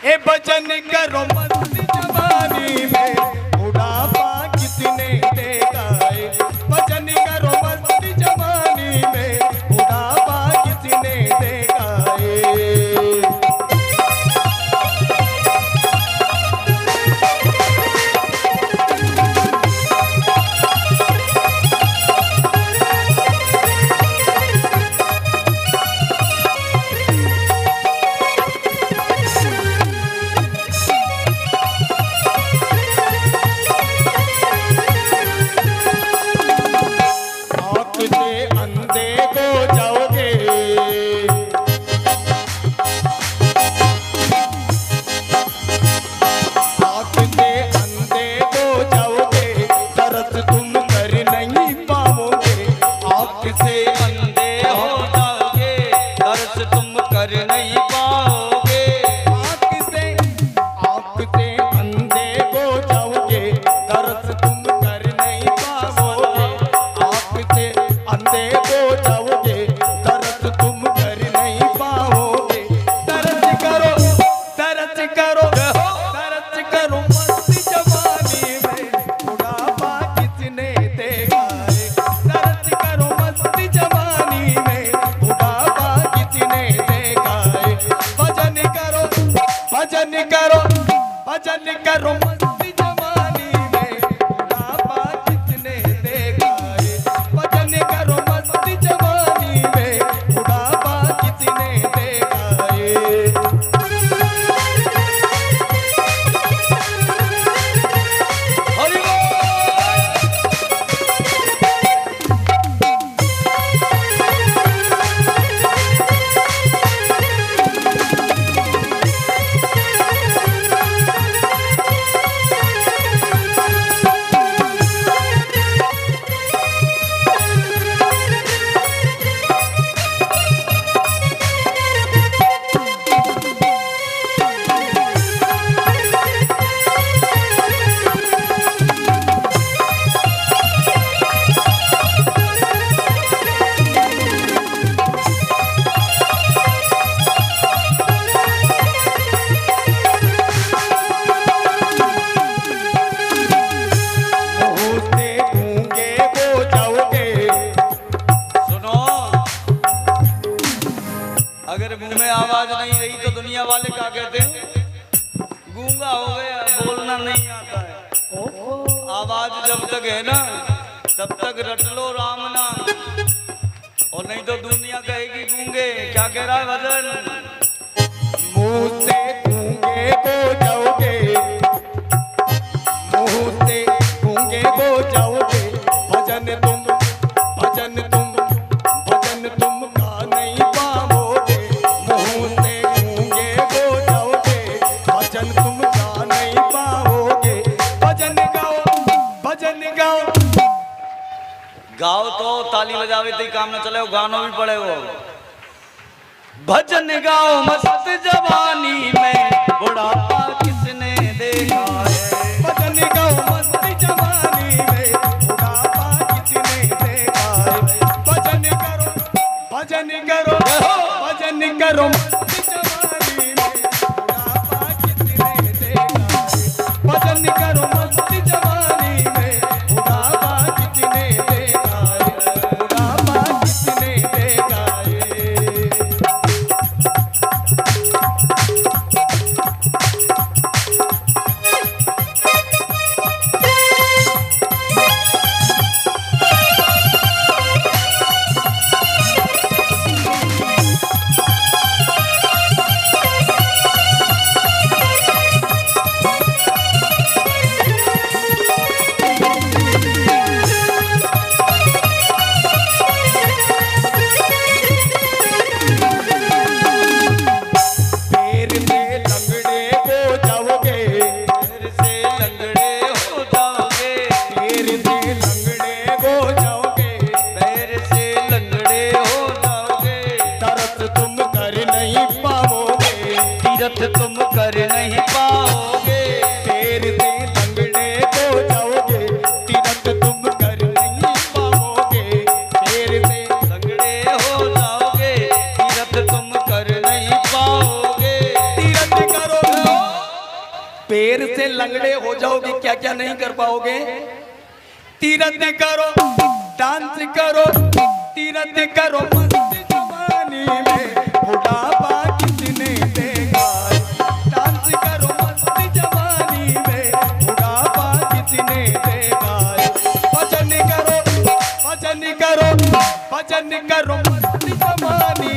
ए भजन करो मस्त जवानी में बुढ़ापा किसने देखा है। भजन करो मस्त जवानी में बुढ़ापा किसने देखा है। भजन करो मस्ती जवानी में बुढ़ापा किसने देखा है। भजन करो मस्ती जवानी में बुढ़ापा किसने देखा है। हरि आवाज नहीं रही तो दुनिया वाले क्या कहते हैं, गूंगा हो गया, बोलना नहीं आता है। आवाज जब तक है ना तब तक रट लो राम नाम, और नहीं तो दुनिया कहेगी गूंगे। क्या कह रहा है भजन, मुंह से गूंगे को जाओगे, मुंह से गूंगे को जाओगे। भजन तुम गा नहीं पाओगे। मुंह से गूंगे को जाओगे, भजन तुम गा नहीं पाओगे। भजन गाओ गाओ तो ताली बजावे तो काम न चले, गानों भी पड़े वो। भजन गाओ मस्त जवानी में बुढ़ापा किसने देखा है। भजन गाओ मस्त जवानी में बुढ़ापा किसने देखा है। भजन करो भजन करो मस्त जवानी में बुढ़ापा किसने देखा है। भजन करो मस्त जवानी में बुढ़ापा किसने देखा है। बुढ़ापा किसने देखा है। तुम कर नहीं पाओगे, पैर से लंगड़े को जाओगे। तीरथ तुम कर नहीं पाओगे, पैर से लंगड़े हो जाओगे। तीरथ तुम कर नहीं पाओगे। तीरथ करो पैर से लंगड़े हो जाओगे, क्या क्या नहीं कर पाओगे। तीरथ करो, डांस करो, तीरथ करो मस्ती जवानी में, बुढ़ापा किसने देगा। डांस करो मस्ती जवानी में, बुढ़ापा किसने देगा। भजन करो, भजन करो, भजन करो मस्ती जवानी